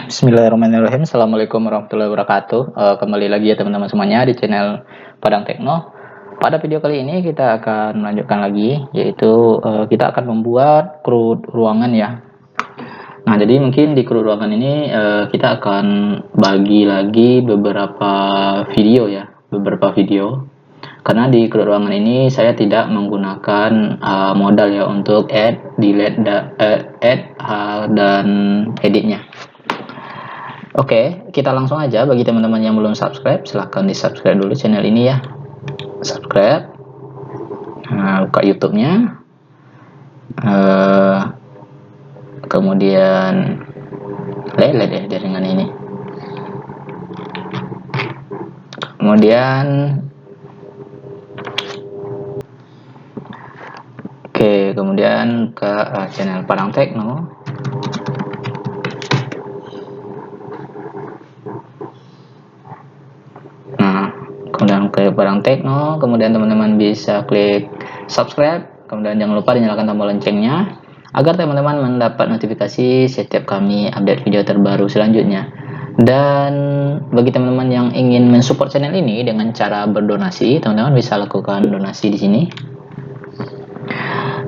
Bismillahirrahmanirrahim. Assalamualaikum warahmatullahi wabarakatuh. Kembali lagi ya teman-teman semuanya di channel Padang Tekno. Pada video kali ini kita akan melanjutkan lagi, yaitu kita akan membuat CRUD ruangan ya. Nah, jadi mungkin di CRUD ruangan ini kita akan bagi lagi beberapa video ya, Karena di CRUD ruangan ini saya tidak menggunakan modal ya untuk add, delete, dan editnya. Oke, kita langsung aja. Bagi teman-teman yang belum subscribe, silahkan di subscribe dulu channel ini ya. Subscribe. Nah, buka YouTube-nya. Kemudian lihat ya jaringan ini. Kemudian kemudian ke channel Padang Tekno. Kemudian ke Padang Tekno, kemudian teman-teman bisa klik subscribe, kemudian jangan lupa dinyalakan tombol loncengnya agar teman-teman mendapat notifikasi setiap kami update video terbaru selanjutnya. Dan bagi teman-teman yang ingin mensupport channel ini dengan cara berdonasi, teman-teman bisa lakukan donasi di sini.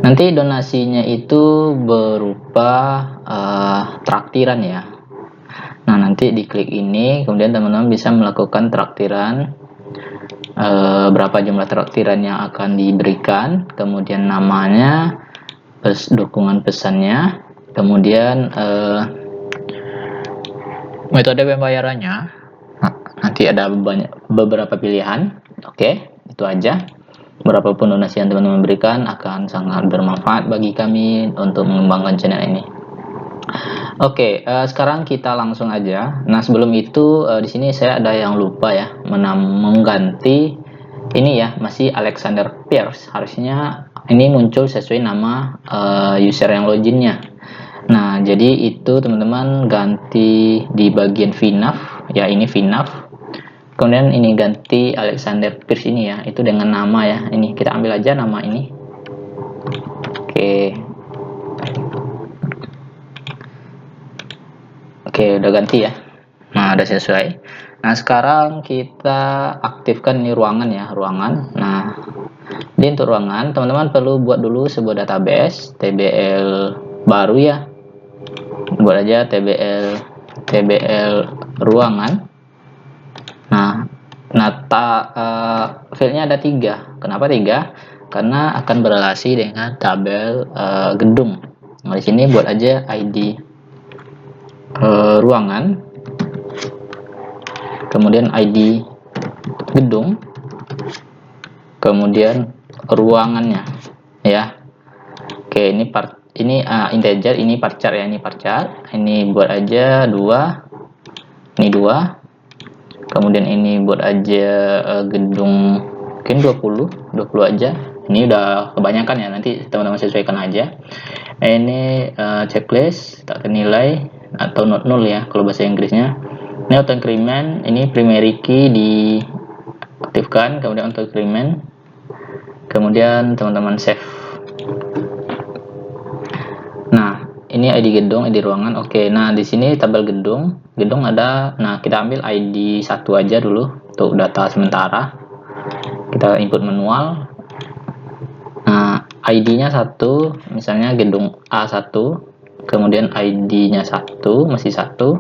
Nanti donasinya itu berupa traktiran ya. Nah, nanti diklik ini, kemudian teman-teman bisa melakukan traktiran. Berapa jumlah traktiran yang akan diberikan, kemudian namanya, dukungan pesannya, kemudian metode pembayarannya. Nanti ada beberapa pilihan. Oke, itu aja. Berapapun donasi yang teman-teman berikan akan sangat bermanfaat bagi kami untuk mengembangkan channel ini. Oke, sekarang kita langsung aja. Nah, sebelum itu di sini saya ada yang lupa ya, mengganti ini ya, masih Alexander Pierce. Harusnya ini muncul sesuai nama user yang loginnya. Nah, jadi itu teman-teman ganti di bagian VNAV ya, ini VNAV. Kemudian ini ganti Alexander Pierce ini ya, itu dengan nama ya. Ini kita ambil aja nama ini. Oke, udah ganti ya. Nah, udah sesuai. Nah, sekarang kita aktifkan ini ruangan ya, ruangan. Nah, jadi untuk ruangan, teman-teman perlu buat dulu sebuah database TBL baru ya. Buat aja TBL ruangan. Nah, filenya ada 3. Kenapa 3? Karena akan berrelasi dengan tabel gedung. Nah, di sini buat aja ID ruangan, kemudian ID gedung, kemudian ruangannya ya. Oke, ini integer, ini varchar ya, ini varchar. Ini buat aja 2, ini 2, kemudian ini buat aja gedung mungkin 20 aja. Ini udah kebanyakan ya, nanti teman-teman sesuaikan aja. Ini checklist tak ternilai atau not null ya kalau bahasa Inggrisnya. Ini auto increment, ini primary key diaktifkan, kemudian auto increment, kemudian teman-teman save. Nah, ini ID gedung, ID ruangan. Oke, nah di sini tabel gedung ada. Nah, kita ambil ID 1 aja dulu untuk data sementara. Kita input manual. Nah, ID-nya 1, misalnya gedung A1, kemudian ID-nya 1, masih 1.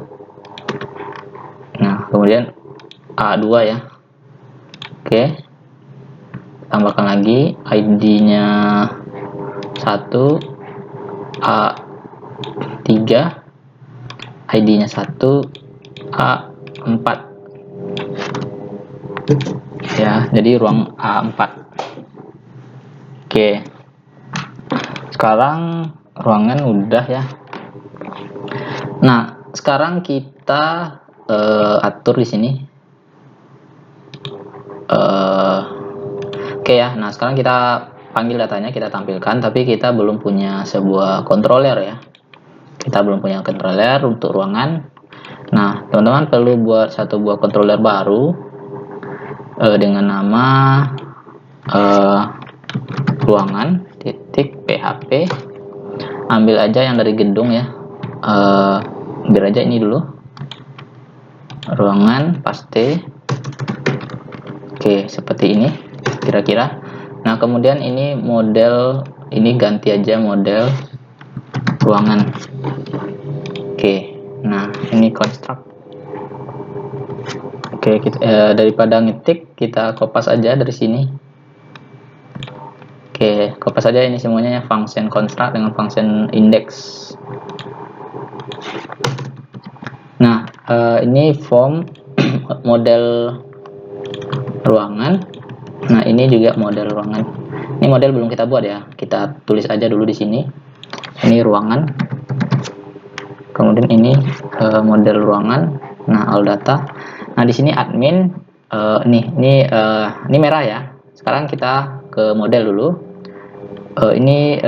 Nah, kemudian A2 ya. Oke. Tambahkan lagi ID-nya 1, A3, ID-nya 1, A4. Ya, jadi ruang A4. Oke. Sekarang ruangan udah ya. Nah, sekarang kita atur di sini. Oke ya. Nah, sekarang kita panggil datanya, kita tampilkan, tapi kita belum punya sebuah controller ya. Kita belum punya controller untuk ruangan. Nah, teman-teman perlu buat satu buah controller baru dengan nama ruangan titik php. Ambil aja yang dari gedung ya. ambil aja ini dulu, ruangan, paste. Oke, seperti ini kira-kira. Nah, kemudian ini model, ini ganti aja model ruangan. Oke, nah ini construct. Oke, daripada ngetik, kita kopas aja dari sini. Oke, kopas aja ini semuanya ya, function construct dengan function index. Nah, ini form model ruangan. Nah, ini juga model ruangan. Ini model belum kita buat ya, kita tulis aja dulu di sini. Ini ruangan. Kemudian ini model ruangan. Nah, all data. Nah, di sini admin. Ini merah ya. Sekarang kita ke model dulu. Ini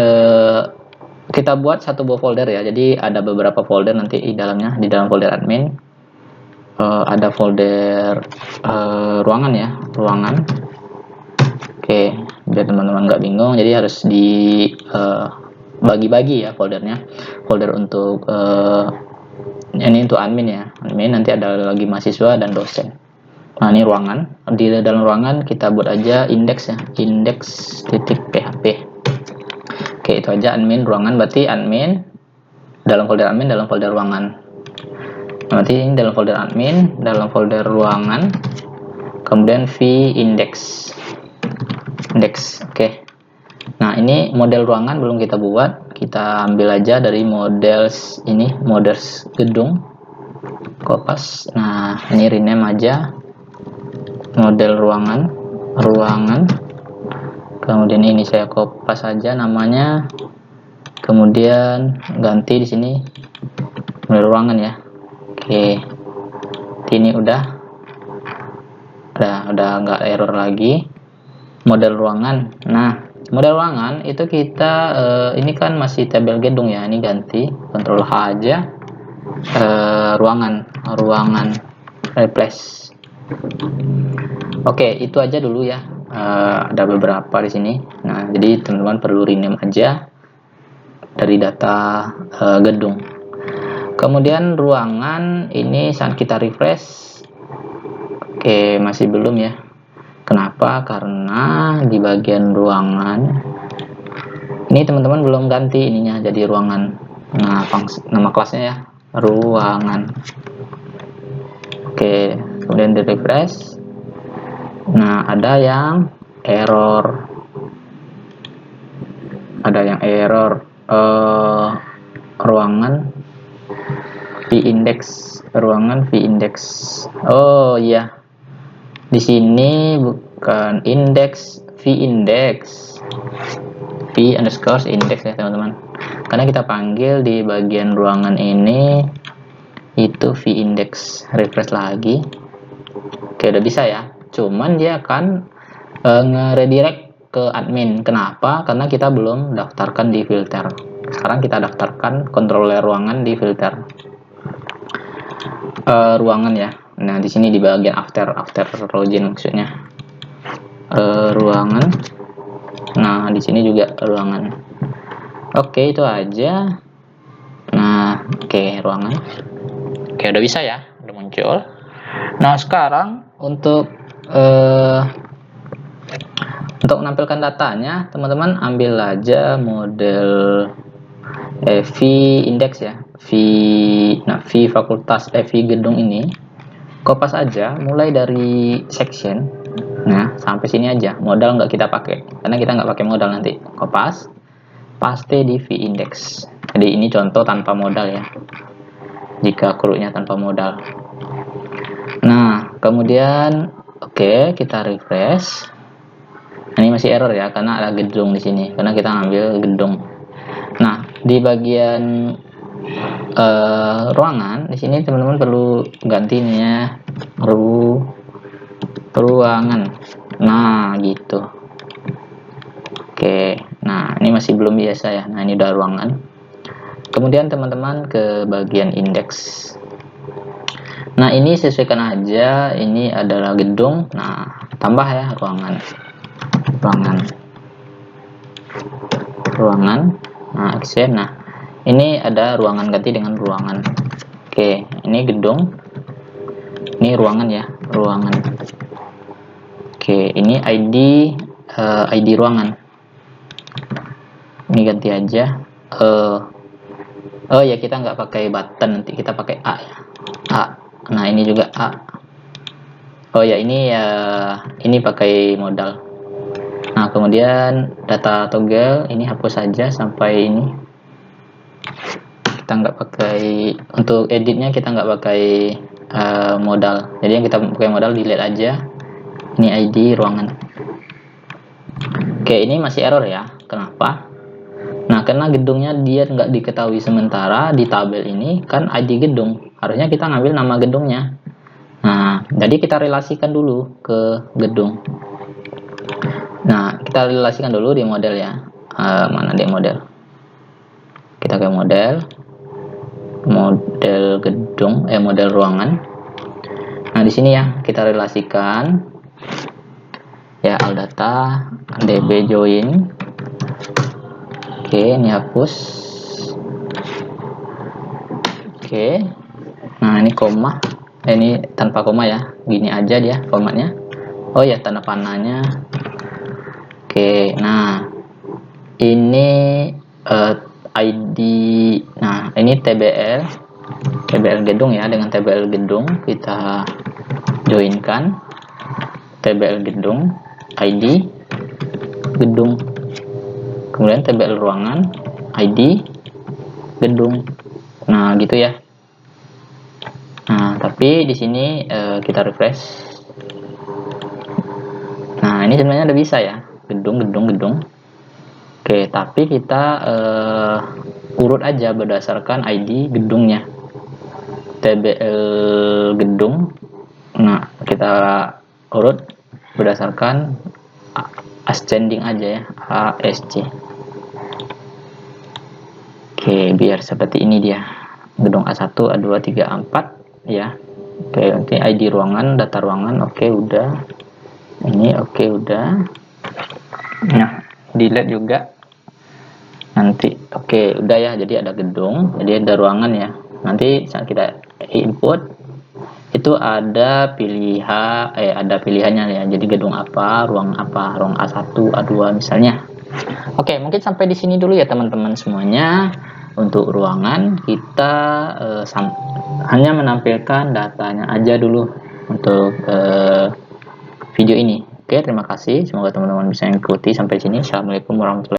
kita buat satu buah folder ya. Jadi ada beberapa folder nanti di dalamnya. Di dalam folder admin ada folder ruangan ya, ruangan. Oke, biar teman-teman nggak bingung. Jadi harus di bagi-bagi ya foldernya. Folder untuk ini untuk admin ya. Admin nanti ada lagi mahasiswa dan dosen. Nah, ini ruangan. Di dalam ruangan kita buat aja index ya, index.php. Oke, itu aja admin ruangan, berarti admin dalam folder admin dalam folder ruangan. Nah, berarti ini dalam folder admin dalam folder ruangan. Kemudian v index. Oke. Nah, ini model ruangan belum kita buat. Kita ambil aja dari models ini, models gedung. Kopas. Nah, ini rename aja model ruangan. Kemudian ini saya kopas saja namanya. Kemudian ganti di sini model ruangan ya. Oke. Ini udah nggak error lagi. Model ruangan. Nah, model ruangan itu kita ini kan masih tabel gedung ya. Ini ganti Ctrl H aja. Ruangan replace. Oke, itu aja dulu ya. Ada beberapa di sini. Nah, jadi teman-teman perlu rename aja dari data gedung. Kemudian ruangan ini saat kita refresh, oke, masih belum ya. Kenapa? Karena di bagian ruangan ini teman-teman belum ganti ininya jadi ruangan. Nah, nama kelasnya ya, ruangan. Oke, kemudian di refresh. Nah, ada yang error. Ruangan v index. Oh iya. Di sini bukan index, v underscore index ya teman-teman. Karena kita panggil di bagian ruangan ini itu v index. Refresh lagi. Oke, udah bisa ya. Cuman dia akan nge-redirect ke admin. Kenapa? Karena kita belum daftarkan di filter. Sekarang kita daftarkan controller ruangan di filter ruangan ya. Nah, di sini di bagian after login maksudnya ruangan. Nah, di sini juga ruangan. Oke, itu aja. Nah, oke, ruangan. Oke, udah bisa ya, udah muncul. Nah, sekarang untuk menampilkan datanya, teman-teman ambil aja model v index ya, v fakultas v gedung ini, kopas aja mulai dari section. Nah, sampai sini aja, modal nggak kita pakai karena kita nggak pakai modal. Nanti kopas, paste di v index. Jadi ini contoh tanpa modal ya, jika crewnya tanpa modal. Nah, kemudian oke, kita refresh. Ini masih error ya karena ada gedung di sini, karena kita ngambil gedung. Nah, di bagian ruangan di sini teman-teman perlu gantinya ruangan. Nah, gitu. Oke. Nah, ini masih belum biasa ya. Nah, ini udah ruangan. Kemudian teman-teman ke bagian indeks. Nah, ini sesuaikan aja, ini adalah gedung. Nah, tambah ya ruangan. Nah, action. Nah, ini ada ruangan ganti dengan ruangan. Oke, ini gedung, ini ruangan ya, ruangan. Oke, ini ID ruangan. Ini ganti aja. Oh ya, kita nggak pakai button, nanti kita pakai A ya. A. Nah, ini juga A. Oh ya, ini ya, ini pakai modal. Nah, kemudian data toggle ini hapus saja sampai ini. Kita nggak pakai, untuk editnya kita nggak pakai modal. Jadi yang kita pakai modal delete aja. Ini ID ruangan. Oke, ini masih error ya. Kenapa? Nah, karena gedungnya dia nggak diketahui, sementara di tabel ini kan ID gedung. Harusnya kita ngambil nama gedungnya. Nah, jadi kita relasikan dulu ke gedung. Nah, kita relasikan dulu di model ya. Mana dia model? Kita ke model gedung, model ruangan. Nah, di sini ya kita relasikan ya ALDATA DB join. Oke, ini hapus. Oke. Nah, ini koma. Ini tanpa koma ya. Gini aja dia formatnya. Oh ya, tanda panahnya. Oke, nah ini ID. Nah, ini TBL gedung ya, dengan TBL gedung kita joinkan TBL gedung, ID gedung, kemudian TBL ruangan, ID gedung. Nah, gitu ya. Nah, tapi di sini kita refresh. Nah, ini sebenarnya udah bisa ya, gedung. Oke, tapi kita urut aja berdasarkan ID gedungnya. TBL gedung. Nah, kita urut berdasarkan ascending aja ya, ASC. Oke, biar seperti ini dia. Gedung A1, A2, 3, A4 ya. Oke, nanti ID ruangan, data ruangan, oke udah. Ini oke udah. Nah, delete juga. Nanti oke udah ya, jadi ada gedung, jadi ada ruangan ya. Nanti saat kita input itu ada pilihannya ya. Jadi gedung apa, ruang A1, A2 misalnya. Oke, mungkin sampai di sini dulu ya teman-teman semuanya. Untuk ruangan kita hanya menampilkan datanya aja dulu untuk video ini. Oke, terima kasih. Semoga teman-teman bisa mengikuti sampai sini. Assalamualaikum warahmatullahi wabarakatuh.